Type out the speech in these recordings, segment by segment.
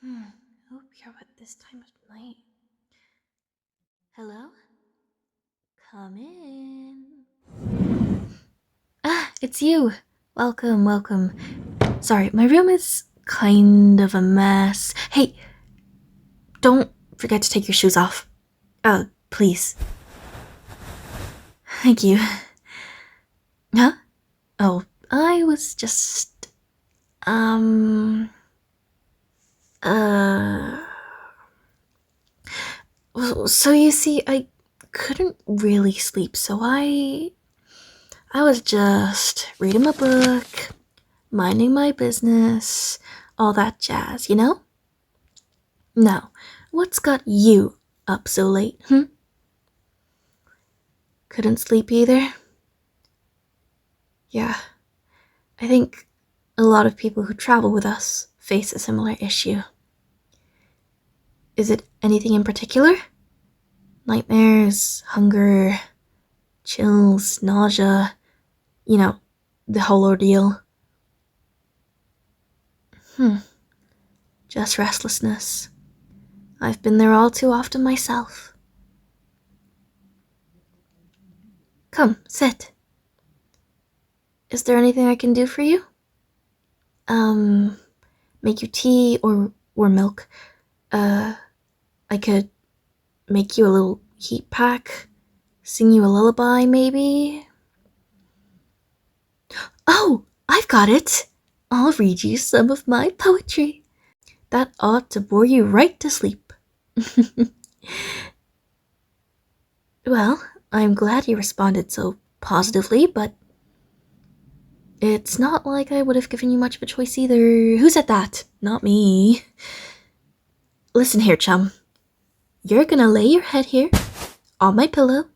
Hope you're at this time of night. Hello? Come in. It's you. Welcome. Sorry, my room is kind of a mess. Hey, don't forget to take your shoes off. Please. Thank you. Huh? Oh, I was just, so you see, I couldn't really sleep, so I was just reading my book, minding my business, all that jazz, you know? Now, what's got you up so late, Couldn't sleep either? Yeah, I think a lot of people who travel with us face a similar issue. Is it anything in particular? Nightmares, hunger, chills, nausea, you know, the whole ordeal. Just restlessness. I've been there all too often myself. Come, sit. Is there anything I can do for you? Make you tea or milk. I could make you a little heat pack, sing you a lullaby, maybe? Oh, I've got it! I'll read you some of my poetry. That ought to bore you right to sleep. Well, I'm glad you responded so positively, but it's not like I would have given you much of a choice either. Who said that? Not me. Listen here, chum. You're gonna lay your head here on my pillow,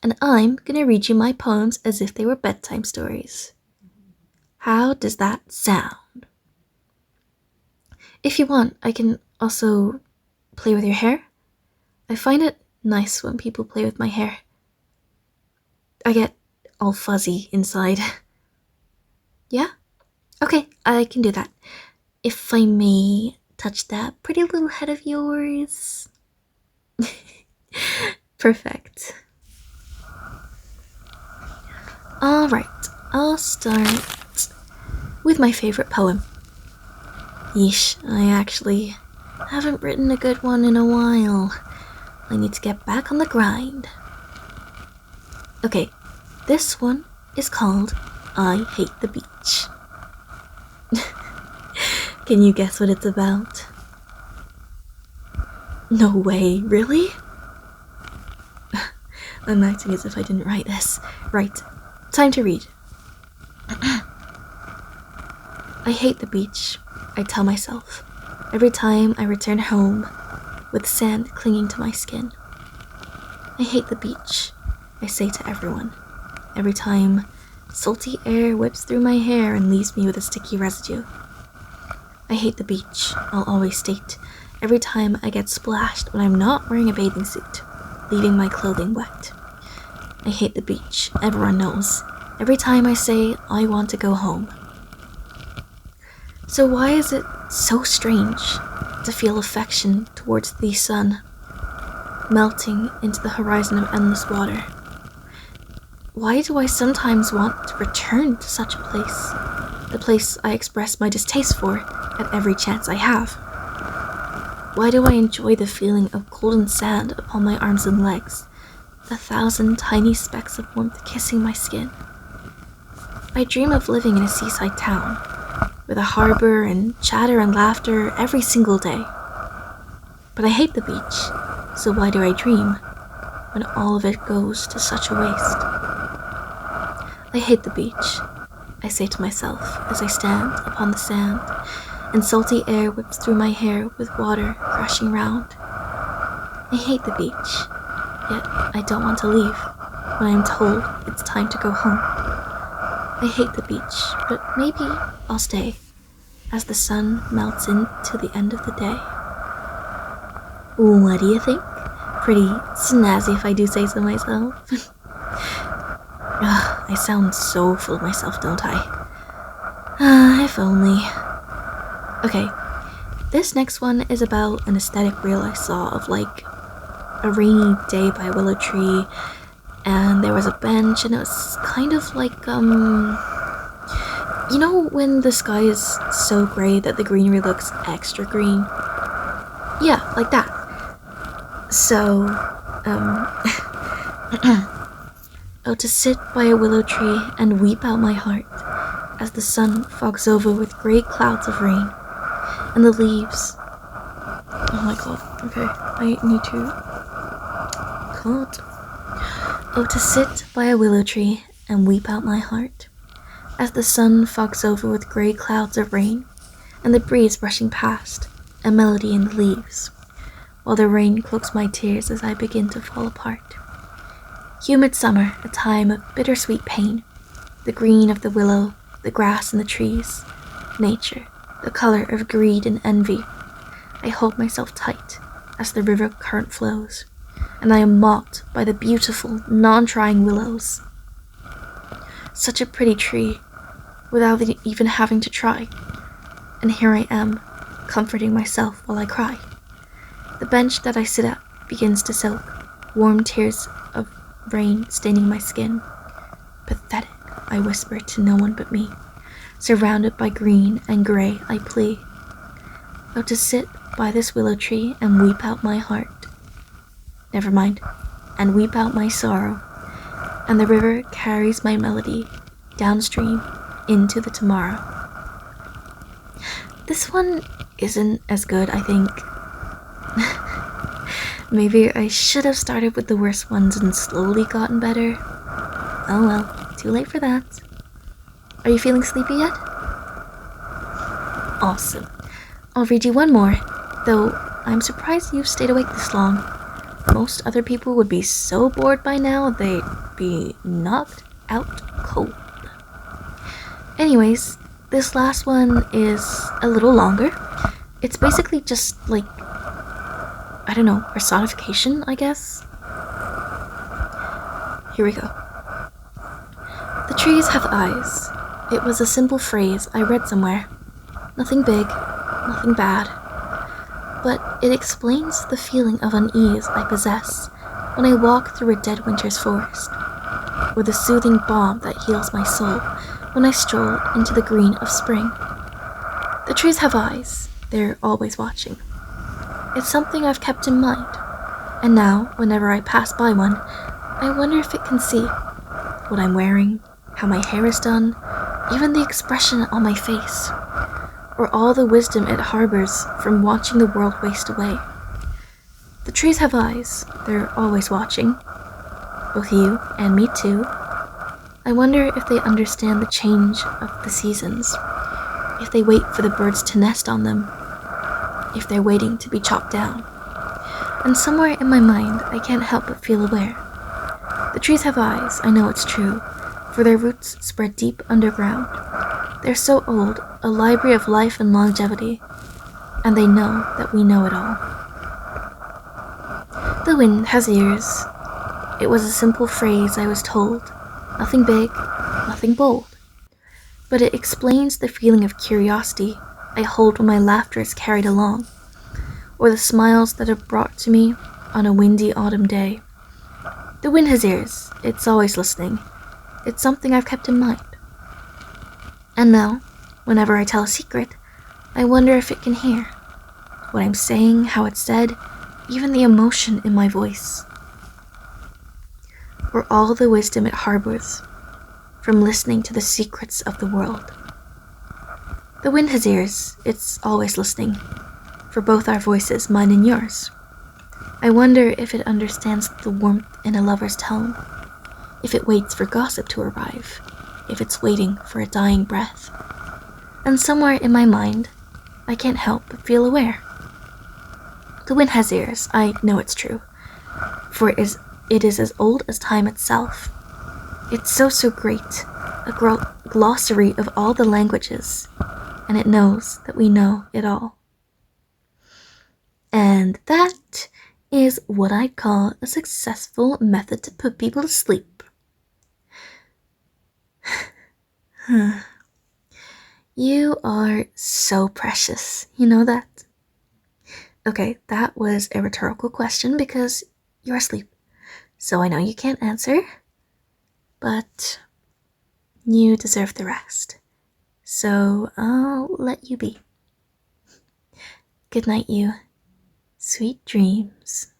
and I'm gonna read you my poems as if they were bedtime stories. How does that sound? If you want, I can also play with your hair. I find it nice when people play with my hair. I get all fuzzy inside. Yeah? Okay, I can do that. If I may touch that pretty little head of yours. Perfect. Alright, I'll start with my favorite poem. Yeesh, I actually haven't written a good one in a while. I need to get back on the grind. Okay, this one is called I Hate the Beach. Can you guess what it's about? No way, really? I'm acting as if I didn't write this. Right, time to read. I hate the beach, I tell myself, every time I return home with sand clinging to my skin. I hate the beach, I say to everyone, every time salty air whips through my hair and leaves me with a sticky residue. I hate the beach, I'll always state, every time I get splashed when I'm not wearing a bathing suit, leaving my clothing wet. I hate the beach, everyone knows, every time I say I want to go home. So why is it so strange to feel affection towards the sun, melting into the horizon of endless water? Why do I sometimes want to return to such a place, the place I express my distaste for at every chance I have? Why do I enjoy the feeling of golden sand upon my arms and legs, 1,000 tiny specks of warmth kissing my skin? I dream of living in a seaside town, with a harbor and chatter and laughter every single day. But I hate the beach, so why do I dream, when all of it goes to such a waste? I hate the beach, I say to myself as I stand upon the sand, and salty air whips through my hair with water crashing round. I hate the beach, yet I don't want to leave when I am told it's time to go home. I hate the beach, but maybe I'll stay as the sun melts into the end of the day. What do you think? Pretty snazzy if I do say so myself. I sound so full of myself, don't I? If only. Okay, This next one is about an aesthetic reel I saw of like a rainy day by a willow tree, and there was a bench, and it was kind of like you know when the sky is so gray that the greenery looks extra green? Yeah, like that. So, oh, to sit by a willow tree and weep out my heart as the sun fogs over with grey clouds of rain, and the leaves. Oh my god, okay, I need to. God. Oh, to sit by a willow tree and weep out my heart as the sun fogs over with grey clouds of rain, and the breeze brushing past, a melody in the leaves, while the rain cloaks my tears as I begin to fall apart. Humid summer, a time of bittersweet pain, the green of the willow, the grass and the trees, nature, the color of greed and envy. I hold myself tight as the river current flows, and I am mocked by the beautiful, non-trying willows. Such a pretty tree, without even having to try. And here I am, comforting myself while I cry. The bench that I sit at begins to soak, warm tears of rain staining my skin. Pathetic, I whisper to no one but me. Surrounded by green and grey, I plea. Oh, to sit by this willow tree and weep out my heart. Never mind, and weep out my sorrow. And the river carries my melody downstream into the tomorrow. This one isn't as good, I think. Maybe I should have started with the worst ones and slowly gotten better. Oh well, too late for that. Are you feeling sleepy yet? Awesome. I'll read you one more, though I'm surprised you've stayed awake this long. Most other people would be so bored by now they'd be knocked out cold. Anyways, this last one is a little longer. It's basically just like, I don't know, personification, I guess? Here we go. The trees have eyes. It was a simple phrase I read somewhere. Nothing big, nothing bad. But it explains the feeling of unease I possess when I walk through a dead winter's forest, or the soothing balm that heals my soul when I stroll into the green of spring. The trees have eyes. They're always watching. It's something I've kept in mind, and now, whenever I pass by one, I wonder if it can see what I'm wearing, how my hair is done, even the expression on my face, or all the wisdom it harbors from watching the world waste away. The trees have eyes. They're always watching. Both you and me too. I wonder if they understand the change of the seasons, if they wait for the birds to nest on them, if they're waiting to be chopped down. And somewhere in my mind, I can't help but feel aware. The trees have eyes, I know it's true, for their roots spread deep underground. They're so old, a library of life and longevity, and they know that we know it all. The wind has ears. It was a simple phrase I was told. Nothing big, nothing bold. But it explains the feeling of curiosity I hold when my laughter is carried along, or the smiles that are brought to me on a windy autumn day. The wind has ears. It's always listening. It's something I've kept in mind. And now, whenever I tell a secret, I wonder if it can hear what I'm saying, how it's said, even the emotion in my voice, or all the wisdom it harbors from listening to the secrets of the world. The wind has ears. It's always listening, for both our voices, mine and yours. I wonder if it understands the warmth in a lover's tone, if it waits for gossip to arrive, if it's waiting for a dying breath. And somewhere in my mind, I can't help but feel aware. The wind has ears. I know it's true, for it is as old as time itself. It's so great, a glossary of all the languages, and it knows that we know it all. And that is what I'd call a successful method to put people to sleep. You are so precious, you know that? Okay, that was a rhetorical question because you're asleep. So I know you can't answer, but you deserve the rest. So I'll let you be. Good night, you. Sweet dreams.